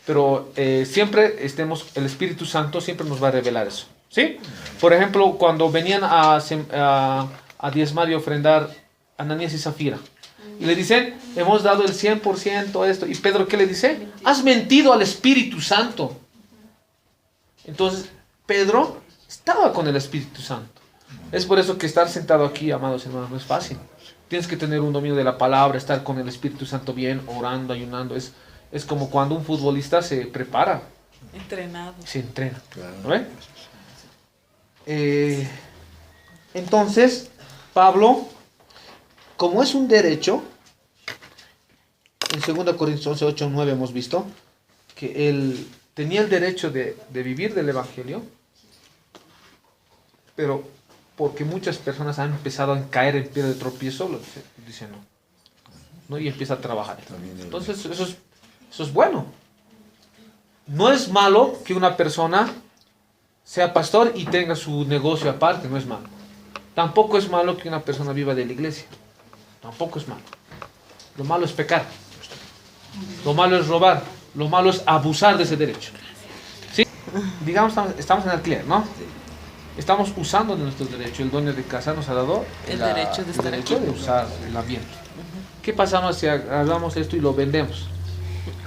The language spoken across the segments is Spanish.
pero siempre el Espíritu Santo siempre nos va a revelar eso, ¿sí? Por ejemplo, cuando venían a diezmar y ofrendar Ananías y Zafira, y le dicen, hemos dado el 100% esto, y Pedro, ¿qué le dice? Has mentido al Espíritu Santo. Entonces, Pedro estaba con el Espíritu Santo. Es por eso que estar sentado aquí, amados hermanos, no es fácil. Tienes que tener un dominio de la palabra, estar con el Espíritu Santo bien, orando, ayunando. Es como cuando un futbolista se prepara. Entrenado. Se entrena. ¿No ve? Entonces, Pablo, como es un derecho, en 2 Corintios 11, 8, 9 hemos visto que él tenía el derecho de vivir del Evangelio, pero porque muchas personas han empezado a caer en piedra de tropiezo, dice no, y empieza a trabajar. Entonces, eso es bueno. No es malo que una persona sea pastor y tenga su negocio aparte, no es malo. Tampoco es malo que una persona viva de la iglesia. Tampoco es malo. Lo malo es pecar. Lo malo es robar. Lo malo es abusar de ese derecho. ¿Sí? Digamos, estamos en alquiler, ¿no? Estamos usando de nuestro derecho. El dueño de casa nos ha dado el derecho de usar el ambiente. ¿Qué pasa si agarramos esto y lo vendemos?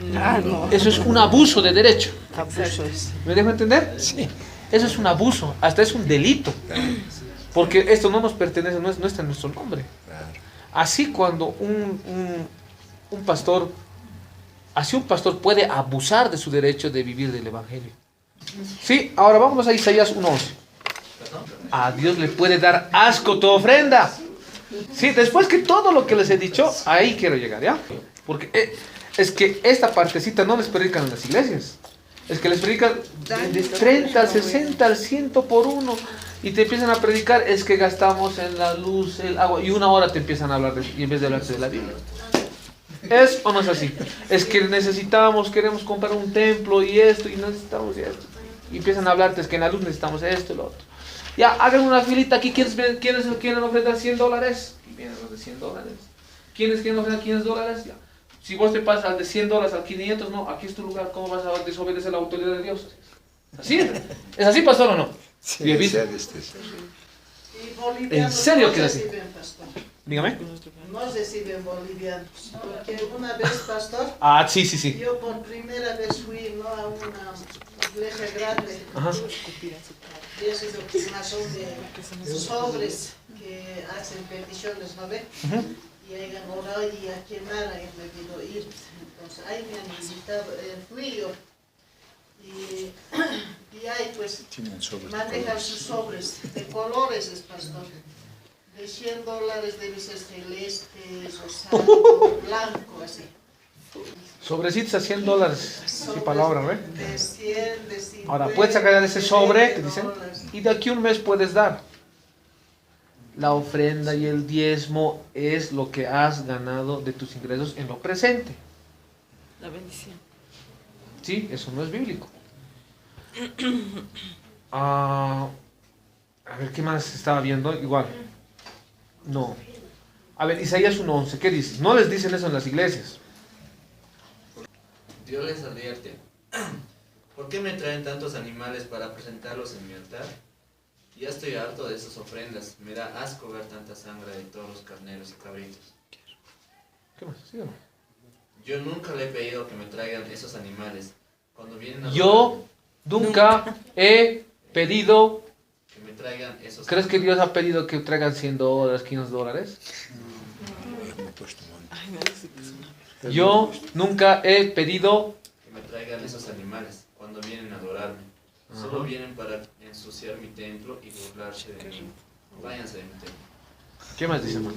No. Eso es un abuso de derecho. Abuso es. ¿Me dejo entender? Sí. Eso es un abuso, hasta es un delito. Porque esto no nos pertenece, no está en nuestro nombre. Así cuando un pastor puede abusar de su derecho de vivir del Evangelio. Sí, ahora vamos a Isaías 1:11. A Dios le puede dar asco tu ofrenda. Sí, después que todo lo que les he dicho, ahí quiero llegar, ¿ya? Porque es que esta partecita no les predican en las iglesias. Es que les predican de 30 al 60 al 100 por uno. Y te empiezan a predicar, es que gastamos en la luz, el agua. Y 1 hora te empiezan a hablar y en vez de hablarte de la Biblia. ¿Es o no es así? Es que queremos comprar un templo y esto, y necesitamos esto. Y empiezan a hablarte, es que en la luz necesitamos esto y lo otro. Ya, hagan una filita aquí, ¿quiénes quieren ofrendar $100? Y vienen los de $100. ¿Quiénes quieren ofrendar $500? Ya. Si vos te pasas al de $100 al 500, no, aquí es tu lugar, ¿cómo vas a desobedecer la autoridad de Dios? ¿Así es? ¿Es así, pastor, o no? Sí, ¿En serio que es así? Dígame. No reciben bolivianos, porque una vez, pastor, Sí. yo por primera vez fui a una iglesia grande. Ajá. Y eso es lo que más son de sobres que hacen peticiones, ¿no ve? Y hayan orado y a quemar hayan debido ir. Entonces ahí me han invitado, fui yo. Y ahí pues manejan sus sobres de colores, es pastor. De $100 debe ser celeste, rosado, blanco, así. Sobrecitos a $100, sí, palabra, ¿ve? De 100, de 50. Ahora, puedes sacar ese sobre, te $20. dicen, y de aquí a un mes puedes dar. La ofrenda y el diezmo es lo que has ganado de tus ingresos en lo presente. La bendición. Sí, eso no es bíblico. A ver, ¿qué más estaba viendo? Igual. No. A ver, Isaías 1:11, ¿qué dice? No les dicen eso en las iglesias. Dios les advierte: ¿por qué me traen tantos animales para presentarlos en mi altar? Ya estoy harto de esas ofrendas. Me da asco ver tanta sangre de todos los carneros y cabritos. ¿Qué más? ¿Sí o no? Yo nunca le he pedido que me traigan esos animales. Cuando vienen a Yo nunca he pedido. que me traigan esos ¿Crees que Dios ha pedido que traigan $100, $500? Ay, me dice que es una... Yo nunca he pedido. que me traigan esos animales cuando vienen a adorarme. Solo vienen para ensuciar mi templo y burlarse de mí. Váyanse de mi templo. ¿Qué más dice, hermano?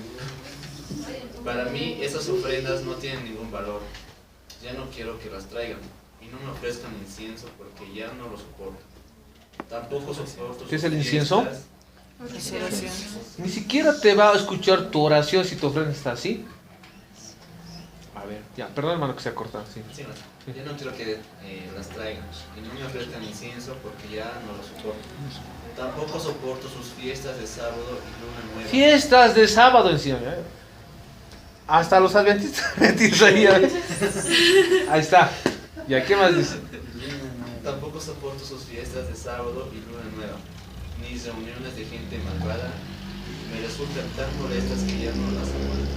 Para mí esas ofrendas no tienen ningún valor. Ya no quiero que las traigan. Y no me ofrezcan incienso porque ya no lo soporto. Tampoco soporto ¿Qué es el incienso? fiestas. Ni siquiera te va a escuchar tu oración si tu ofrenda está así. A ver, ya, perdón hermano que se ha cortado, sí. Sí, no. Ya no quiero que las traigan. Y no me ofrezcan incienso porque ya no lo soporto. Tampoco soporto sus fiestas de sábado y luna nueva. Fiestas de sábado encima, ¿eh? Hasta los adventistas. Mentira, ya. Ahí está. ¿Ya qué más dice? Tampoco soporto sus fiestas de sábado y luna nueva, ni reuniones de gente malvada. Me resultan tan molestas que ya no las aguanto.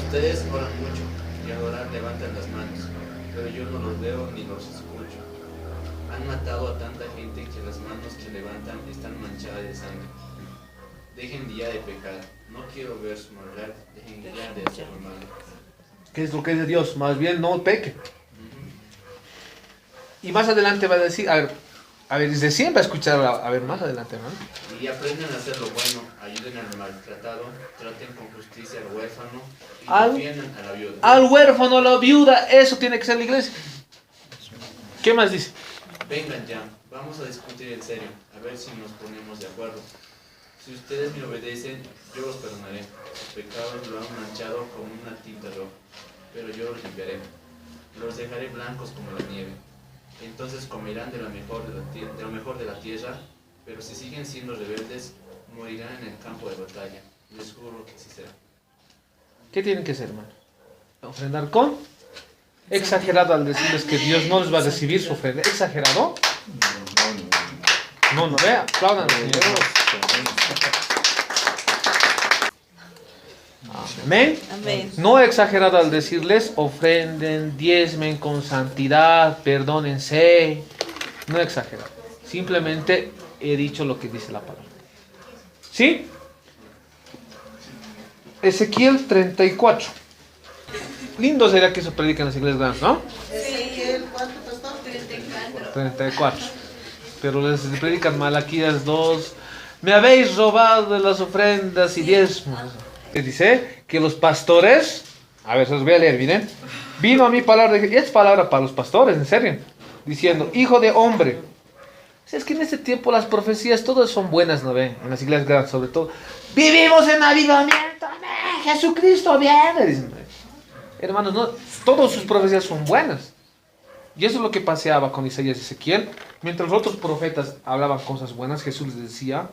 Ustedes oran mucho y al orar levantan las manos, pero yo no los veo ni los escucho. Han matado a tanta gente que las manos que levantan están manchadas de sangre. Dejen ya de pecar, no quiero ver su maldad, dejen ya de hacer mal. ¿Qué es lo que dice Dios? Más bien no peque. Y más adelante va a decir, a ver, desde siempre a escuchar, a ver, más adelante, ¿no? Y aprendan a hacer lo bueno, ayuden al maltratado, traten con justicia al huérfano y defiendan a la viuda. Al huérfano, a la viuda, eso tiene que ser la iglesia. ¿Qué más dice? Vengan ya, vamos a discutir en serio, a ver si nos ponemos de acuerdo. Si ustedes me obedecen, yo los perdonaré. Sus pecados lo han manchado como una tinta roja, pero yo los limpiaré. Los dejaré blancos como la nieve. Entonces comerán de lo mejor de la tierra, pero si siguen siendo rebeldes, morirán en el campo de batalla. Les juro que así será. ¿Qué tienen que hacer, hermano? ¿Ofrendar con? Exagerado al decirles que Dios no les va a recibir su ofrenda. ¿Exagerado? No, vea, aplaudan, señores. Amén. Amén. No he exagerado al decirles ofrenden, diezmen con santidad, perdónense. No he exagerado. Simplemente he dicho lo que dice la palabra. ¿Sí? Ezequiel 34. Lindo sería que eso prediquen las iglesias grandes, ¿no? Ezequiel, ¿cuánto pastor? 34. Pero les predican Malaquías 2. Me habéis robado de las ofrendas y diezmos. Que dice que los pastores, a ver, se los voy a leer, miren. Vino a mí palabra, y es palabra para los pastores, en serio, diciendo, hijo de hombre. Es que en este tiempo las profecías todas son buenas, ¿no ve? En las iglesias grandes, sobre todo. Vivimos en avivamiento, amén, Jesucristo viene. Dicen, hermanos, no, todas sus profecías son buenas. Y eso es lo que paseaba con Isaías y Ezequiel. Mientras los otros profetas hablaban cosas buenas, Jesús les decía,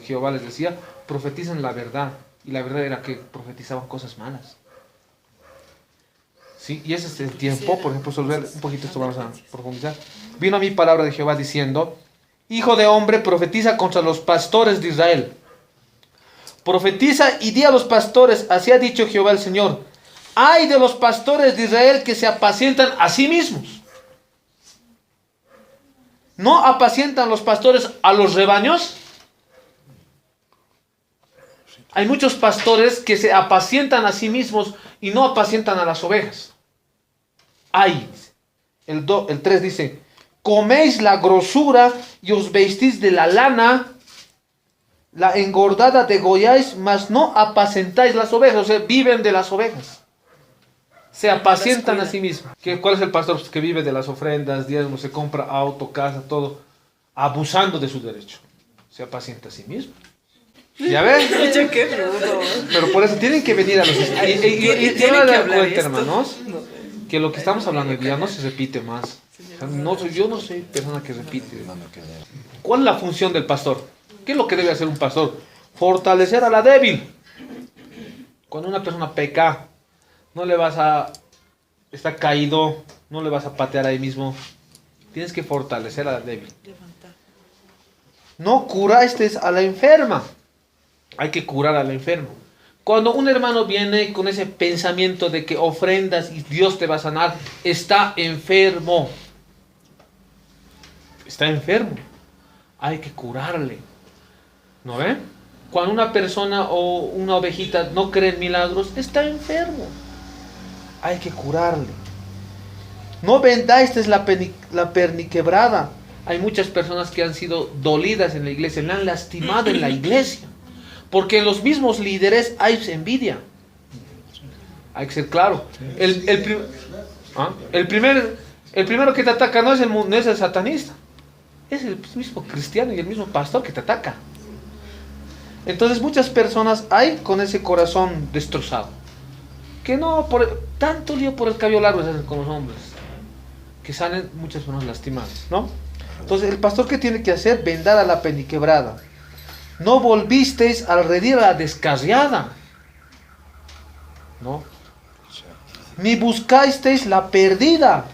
Jehová les decía, profetizan la verdad. Y la verdad era que profetizaban cosas malas. ¿Sí? Y ese es el tiempo, por ejemplo, sobre un poquito esto vamos a profundizar. Vino a mí palabra de Jehová diciendo, hijo de hombre, profetiza contra los pastores de Israel. Profetiza y di a los pastores, así ha dicho Jehová el Señor. Ay de los pastores de Israel que se apacientan a sí mismos. ¿No apacientan los pastores a los rebaños? Hay muchos pastores que se apacientan a sí mismos y no apacientan a las ovejas. Ay, el 3 dice, coméis la grosura y os vestís de la lana, la engordada degolláis, mas no apacentáis las ovejas, o sea, viven de las ovejas. Se apacientan a sí mismos. ¿Cuál es el pastor? Pues que vive de las ofrendas, diezmos, se compra auto, casa, todo, abusando de su derecho. Se apacienta a sí mismo. ¿Ya ven? Qué rudo. Pero por eso tienen que venir a los... Y tienen van a que dar hablar cuenta, esto. hermanos, que lo que estamos hablando hoy día no se repite más. O sea, yo no soy persona que repite. ¿Cuál es la función del pastor? ¿Qué es lo que debe hacer un pastor? Fortalecer a la débil. Cuando una persona peca, no le vas a... está caído, no le vas a patear ahí mismo. Tienes que fortalecer a la débil. No curaste a la enferma. Hay que curar al enfermo. Cuando un hermano viene con ese pensamiento de que ofrendas y Dios te va a sanar, está enfermo. Está enfermo. Hay que curarle. ¿No ven? Cuando una persona o una ovejita no cree en milagros, está enfermo. Hay que curarle. No vendáis la perniquebrada. Hay muchas personas que han sido dolidas en la iglesia, le han lastimado en la iglesia. Porque en los mismos líderes hay envidia. Hay que ser claro. El primero que te ataca no es el satanista. Es el mismo cristiano y el mismo pastor que te ataca. Entonces muchas personas hay con ese corazón destrozado. Que no, tanto lío por el cabello largo se hacen con los hombres. Que salen muchas personas lastimadas, ¿no? Entonces el pastor, ¿qué tiene que hacer? Vendar a la pendiquebrada. No volvisteis al redil a la descarriada, ¿no? Ni buscasteis la perdida.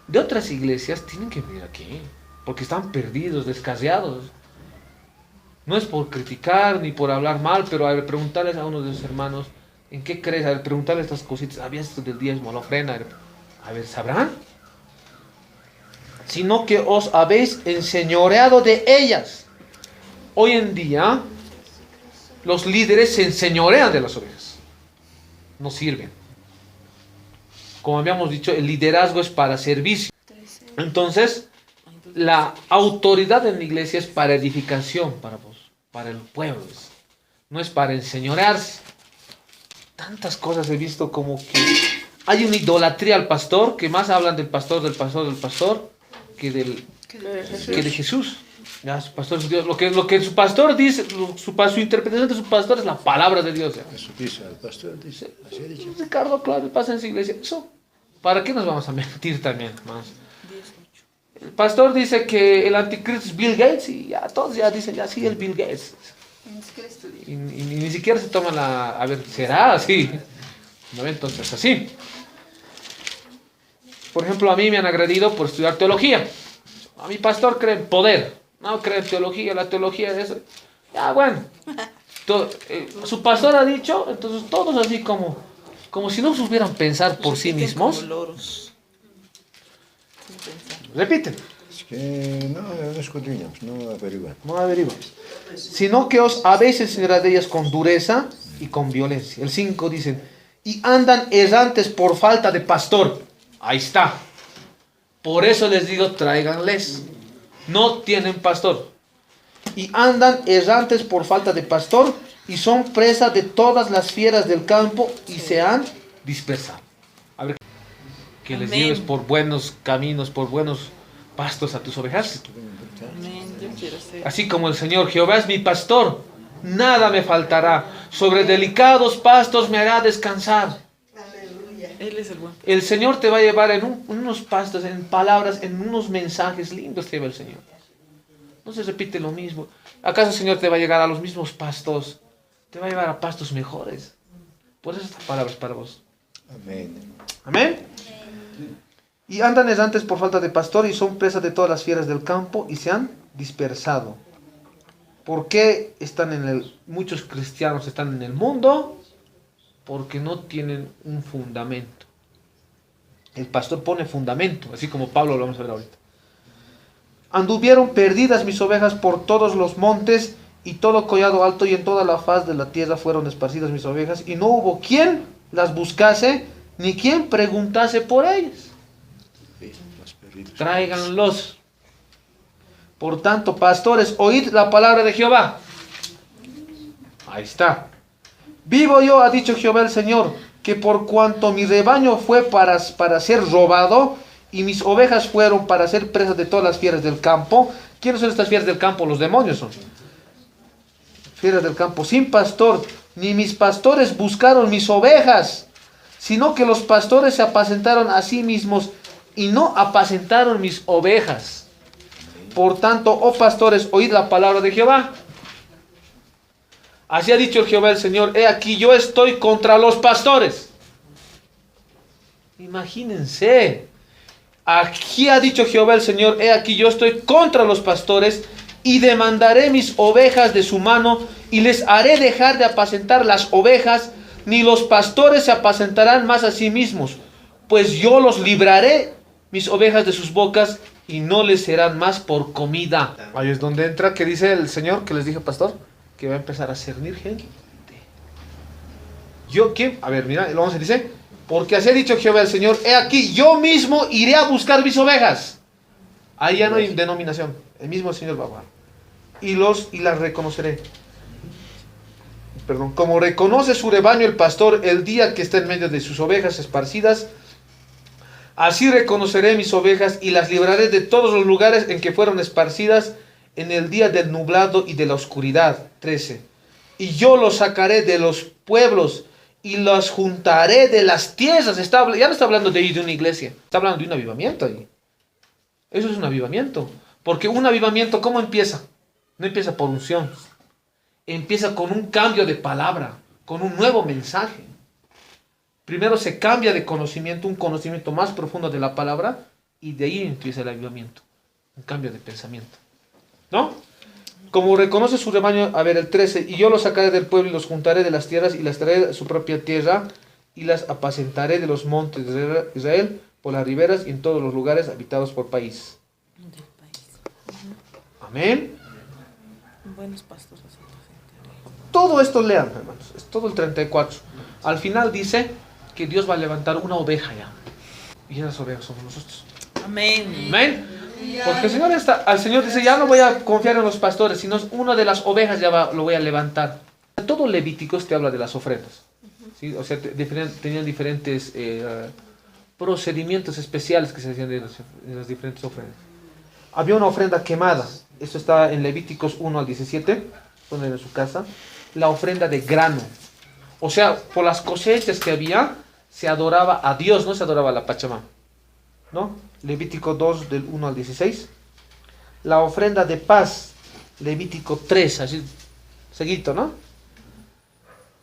de otras iglesias tienen que venir aquí, porque están perdidos, descarriados. No es por criticar ni por hablar mal, pero a ver, preguntarles a uno de los hermanos, ¿en qué crees? A ver, preguntarles estas cositas, ¿había esto del diezmo, la ofrenda? A ver, ¿sabrán? Sino que os habéis enseñoreado de ellas. Hoy en día, los líderes se enseñorean de las ovejas. No sirven. Como habíamos dicho, el liderazgo es para servicio. Entonces, la autoridad en la iglesia es para edificación, para vos, para el pueblo. No es para enseñorearse. Tantas cosas he visto como que hay una idolatría al pastor, que más hablan del pastor, que de Jesús. Ya, su pastor es Dios. Lo que su pastor dice, su interpretación de su pastor es la palabra de Dios. Ya. Eso dice el pastor, dice, así ha dicho. Ricardo, claro, pasa en su iglesia. Eso, ¿para qué nos vamos a mentir también? Más? El pastor dice que el anticristo es Bill Gates y ya todos ya dicen, ya sí, el Bill Gates. Y ni siquiera se toman a ver, ¿será así? ¿No? Entonces, así. Por ejemplo, a mí me han agredido por estudiar teología. A mi pastor cree en poder, no cree en teología, la teología es eso. Ya, bueno. Su pastor ha dicho, entonces todos así como si no supieran pensar por sí mismos. Repiten. Es que no escudriñamos, no averiguamos. No averiguamos. Sino que os habéis enseñado de ellas con dureza y con violencia. El 5 dicen, y andan errantes por falta de pastor. Ahí está. Por eso les digo, tráiganles. No tienen pastor. Y andan errantes por falta de pastor y son presa de todas las fieras del campo y se han dispersado. A ver, que les lleves por buenos caminos, por buenos pastos a tus ovejas. Amén. Yo quiero ser. Así como el Señor Jehová es mi pastor, nada me faltará. Sobre delicados pastos me hará descansar. Aleluya. Él es el buen. El Señor te va a llevar en unos pastos, en palabras, en unos mensajes lindos te lleva el Señor. No se repite lo mismo. ¿Acaso el Señor te va a llegar a los mismos pastos? Te va a llevar a pastos mejores. Por eso esta palabra es para vos. Amén. Amén. Y andan errantes por falta de pastor y son presas de todas las fieras del campo y se han dispersado. ¿Por qué muchos cristianos están en el mundo? Porque no tienen un fundamento. El pastor pone fundamento, así como Pablo lo vamos a ver ahorita. Anduvieron perdidas mis ovejas por todos los montes y todo collado alto y en toda la faz de la tierra fueron esparcidas mis ovejas y no hubo quien las buscase ni quien preguntase por ellas. Los perdidos. Tráiganlos. Por tanto, pastores, oíd la palabra de Jehová. Ahí está. Vivo yo, ha dicho Jehová el Señor, que por cuanto mi rebaño fue para ser robado y mis ovejas fueron para ser presas de todas las fieras del campo. ¿Quiénes son estas fieras del campo? Los demonios son. Fieras del campo, sin pastor, ni mis pastores buscaron mis ovejas, sino que los pastores se apacentaron a sí mismos y no apacentaron mis ovejas. Por tanto, oh pastores, oíd la palabra de Jehová. Así ha dicho el Jehová el Señor, he aquí yo estoy contra los pastores. Imagínense. Aquí ha dicho Jehová el Señor, he aquí yo estoy contra los pastores y demandaré mis ovejas de su mano y les haré dejar de apacentar las ovejas, ni los pastores se apacentarán más a sí mismos, pues yo los libraré, mis ovejas de sus bocas, y no les serán más por comida. Ahí es donde entra, que dice el Señor, que les dije, pastor, que va a empezar a cernir gente. Yo, ¿quién? A ver, mira, el 11 dice, porque así ha dicho Jehová el Señor, he aquí, yo mismo iré a buscar mis ovejas. Ahí ya no hay denominación, el mismo Señor va a hablar. Y las reconoceré. Perdón, como reconoce su rebaño el pastor el día que está en medio de sus ovejas esparcidas, así reconoceré mis ovejas y las libraré de todos los lugares en que fueron esparcidas en el día del nublado y de la oscuridad. 13. Y yo los sacaré de los pueblos y los juntaré de las tierras. Ya no está hablando de ir de una iglesia, está hablando de un avivamiento ahí. Eso es un avivamiento. Porque un avivamiento, ¿cómo empieza? No empieza por unción. Empieza con un cambio de palabra, con un nuevo mensaje. Primero se cambia de conocimiento, un conocimiento más profundo de la palabra, Y de ahí empieza el avivamiento, un cambio de pensamiento. ¿No? Como reconoce su rebaño, a ver, el 13, y yo los sacaré del pueblo y los juntaré de las tierras y las traeré a su propia tierra y las apacentaré de los montes de Israel por las riberas y en todos los lugares habitados por país. Del país. Amén. Buenos pastores. Todo esto lean, hermanos. Es todo el 34. Al final dice que Dios va a levantar una oveja ya. Y esas ovejas somos nosotros. Amén. Amén. Porque el Señor al Señor dice, ya no voy a confiar en los pastores, sino una de las ovejas lo voy a levantar. Todo Levíticos te habla de las ofrendas. ¿Sí? O sea, tenían diferentes procedimientos especiales que se hacían en las diferentes ofrendas. Había una ofrenda quemada. Esto está en Levíticos 1 al 17. Ponen en su casa. La ofrenda de grano. O sea, por las cosechas que había, se adoraba a Dios, no se adoraba a la Pachamama. ¿No? Levítico 2 del 1 al 16. La ofrenda de paz, Levítico 3, así seguito, ¿no?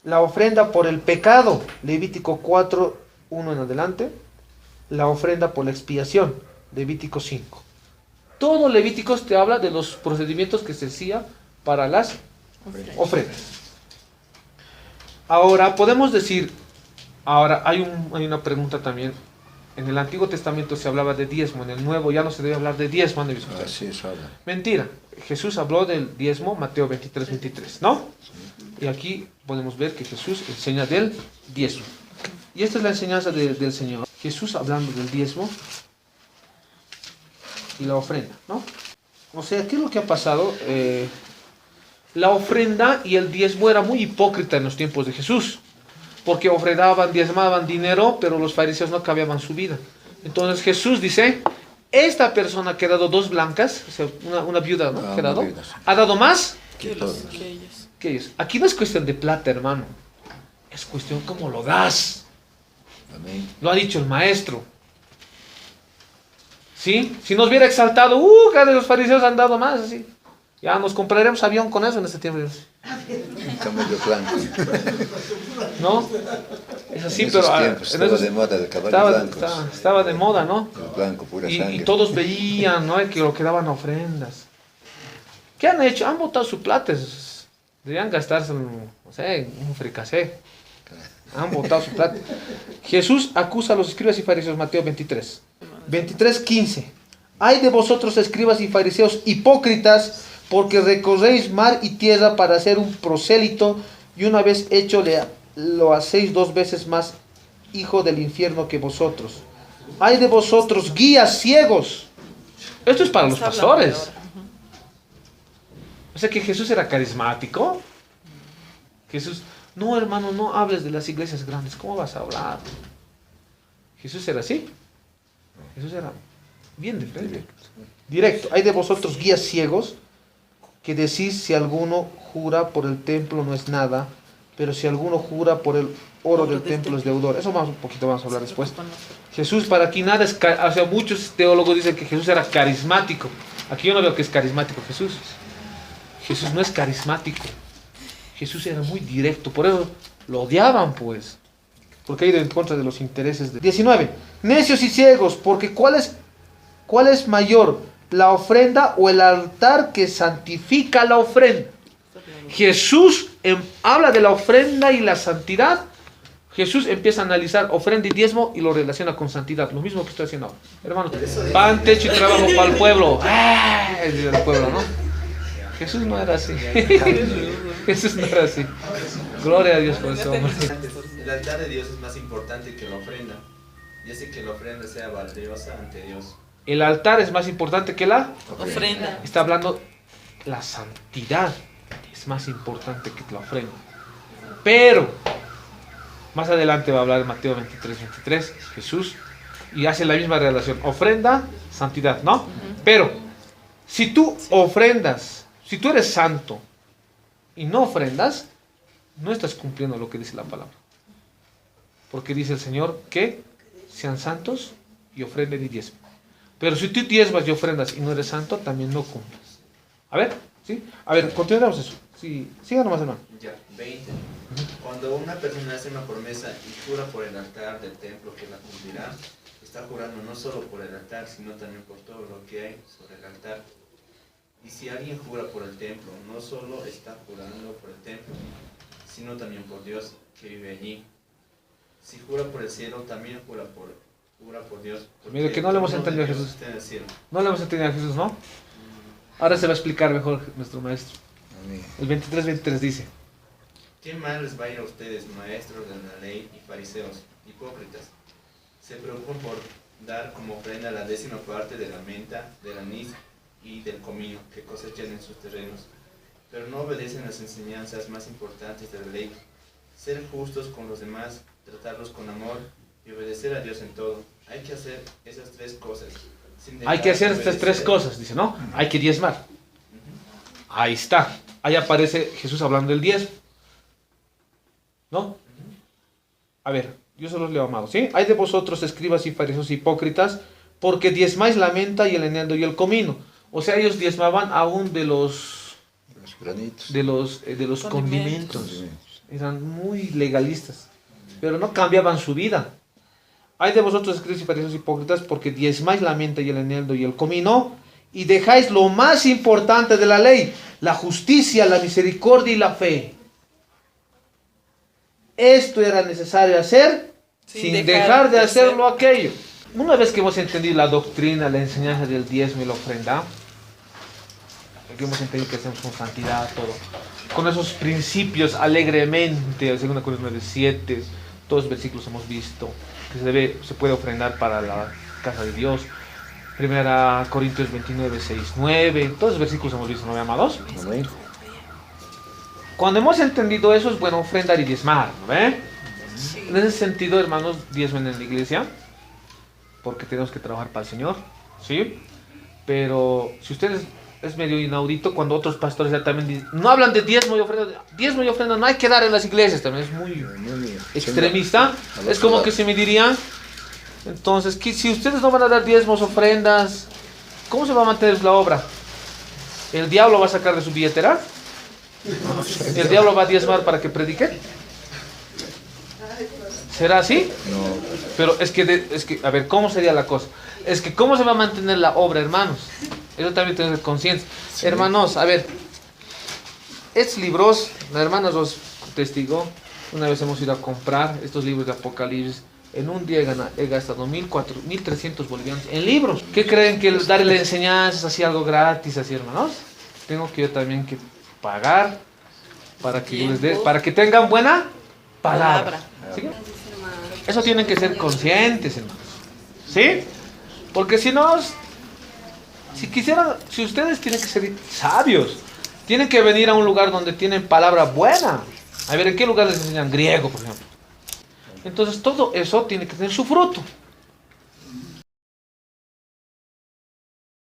La ofrenda por el pecado, Levítico 4, 1 en adelante. La ofrenda por la expiación, Levítico 5. Todo Levíticos te habla de los procedimientos que se hacía para las ofrendas. Ahora, podemos decir, hay una pregunta también. En el Antiguo Testamento se hablaba de diezmo, en el Nuevo ya no se debe hablar de diezmo. Así es, habla. Mentira. Jesús habló del diezmo, Mateo 23, 23, ¿no? Y aquí podemos ver que Jesús enseña del diezmo. Y esta es la enseñanza del Señor. Jesús hablando del diezmo y la ofrenda, ¿no? O sea, ¿qué es lo que ha pasado? La ofrenda y el diezmo era muy hipócrita en los tiempos de Jesús. Porque ofrendaban, diezmaban dinero, pero los fariseos no cambiaban su vida. Entonces Jesús dice, esta persona que ha dado 2 blancas, o sea, una viuda, ¿no? Que ha dado, viuda, sí. ha dado más Que ellos. que ellos. Aquí no es cuestión de plata, hermano. Es cuestión cómo lo das. Amén. Lo ha dicho el maestro. ¿Sí? Si nos hubiera exaltado, cada de los fariseos han dado más, así. Ya nos compraremos avión con eso en este tiempo. Un camello blanco. ¿No? Es así, En esos pero tiempos estaba de moda el caballo blanco. estaba de moda, ¿no? El blanco, pura sangre. Y todos veían, ¿no? Que lo que daban ofrendas. ¿Qué han hecho? Han botado su plata. Deberían gastarse, no sé, un fricasé. Han botado su plata. Jesús acusa a los escribas y fariseos, Mateo 23. 23, 15. Ay de vosotros, escribas y fariseos hipócritas, porque recorréis mar y tierra para hacer un prosélito, y una vez hecho lo hacéis 2 veces más hijo del infierno que vosotros. Ay de vosotros, guías ciegos. Esto es para los pastores. O sea que Jesús era carismático. Jesús, no hermano, no hables de las iglesias grandes. ¿Cómo vas a hablar? Jesús era así. Jesús era bien de frente. Directo. Hay de vosotros guías ciegos, que decís, si alguno jura por el templo no es nada, pero si alguno jura por el oro del templo es deudor. Eso un poquito vamos a hablar después. Jesús, para aquí nada es, o sea, muchos teólogos dicen que Jesús era carismático. Aquí yo no veo que es carismático Jesús. Jesús no es carismático. Jesús era muy directo, por eso lo odiaban, pues. Porque ha ido en contra de los intereses de... 19. Necios y ciegos, porque ¿cuál es mayor? ¿La ofrenda o el altar que santifica la ofrenda? Jesús habla de la ofrenda y la santidad. Jesús empieza a analizar ofrenda y diezmo y lo relaciona con santidad. Lo mismo que estoy haciendo ahora. Hermano, pan, techo y trabajo para el pueblo. El del pueblo, ¿no? Jesús no era así. Jesús no era así. Gloria a Dios por eso, hombre. El altar de Dios es más importante que la ofrenda. Y hace que la ofrenda sea valiosa ante Dios. El altar es más importante que la Ofrenda. Está hablando la santidad. Es más importante que la ofrenda. Pero, más adelante va a hablar Mateo 23, 23, Jesús, y hace la misma relación. Ofrenda, santidad, ¿no? Pero, si tú ofrendas, si tú eres santo y no ofrendas, no estás cumpliendo lo que dice la palabra. Porque dice el Señor que sean santos y ofrenden y diezmen. Pero si tú diezmas y ofrendas y no eres santo, también no cumples. A ver, ¿sí? A ver, continuemos eso. Sí, siga nomás, hermano. Ya, 20. Cuando una persona hace una promesa y jura por el altar del templo que la cumplirá, está jurando no solo por el altar, sino también por todo lo que hay sobre el altar. Y si alguien jura por el templo, no solo está jurando por el templo, sino también por Dios que vive allí. Si jura por el cielo, también jura por Dios. Mire que no le hemos entendido a Jesús. Está en el cielo. No le hemos entendido a Jesús, ¿no? Ahora se va a explicar mejor nuestro maestro. Amén. El 23 dice: ¿Qué mal les va a ir a ustedes, maestros de la ley y fariseos, hipócritas? Se preocupan por dar como ofrenda la 10ª parte de la menta, del anís y del comino que cosechan en sus terrenos, pero no obedecen las enseñanzas más importantes de la ley: ser justos con los demás, tratarlos con amor y obedecer a Dios en todo. Hay que hacer esas 3 cosas. hay que hacer estas 3 cosas, dice, ¿no? Hay que diezmar. Ahí está. Ahí aparece Jesús hablando del diezmo, ¿no? A ver, yo se los leo, amados, ¿sí? Hay de vosotros, escribas y fariseos hipócritas, porque diezmáis la menta y el eneldo y el comino. O sea, ellos diezmaban aún de los granitos. de los condimentos. Condimentos. Eran muy legalistas, pero no cambiaban su vida. Hay de vosotros, escribas y fariseos hipócritas, porque diezmáis la menta y el eneldo y el comino, y dejáis lo más importante de la ley, la justicia, la misericordia y la fe. Esto era necesario hacer sin dejar de hacerlo aquello. Una vez que hemos entendido la doctrina, la enseñanza del diezmo y la ofrenda, que hemos entendido que hacemos con santidad, todo, con esos principios alegremente, 2 Corintios 9:7, todos los versículos hemos visto, que se puede ofrendar para la casa de Dios. 1 Corintios 29:6-9, todos los versículos hemos visto, ¿no, amados? Amén. Cuando hemos entendido eso, es bueno ofrendar y diezmar, ¿no ve? En ese sentido, hermanos, diezmen en la iglesia, porque tenemos que trabajar para el Señor, ¿sí? Pero si ustedes, es medio inaudito cuando otros pastores ya también dicen, no hablan de diezmo y ofrenda, no hay que dar en las iglesias, también es muy extremista. Es como que se me diría, entonces, que si ustedes no van a dar diezmos, ofrendas, ¿cómo se va a mantener la obra? ¿El diablo va a sacar de su billetera? ¿El diablo va a diezmar para que prediquen? ¿Será así? No. Pero es que, a ver, ¿cómo sería la cosa? Es que, ¿cómo se va a mantener la obra, hermanos? Eso también tenemos conciencia. Sí. Hermanos, a ver, estos libros, la hermana los testigó, una vez hemos ido a comprar estos libros de Apocalipsis. En un día he gastado 1.300 bolivianos en libros. ¿Qué creen que darle enseñanzas así, algo gratis, así, hermanos? Tengo que yo también que pagar para que yo les dé, para que tengan buena palabra. ¿Sí? Eso tienen que ser conscientes, hermanos. ¿Sí? Porque si no, si ustedes tienen que ser sabios, tienen que venir a un lugar donde tienen palabra buena. A ver, ¿en qué lugar les enseñan griego, por ejemplo? Entonces todo eso tiene que tener su fruto.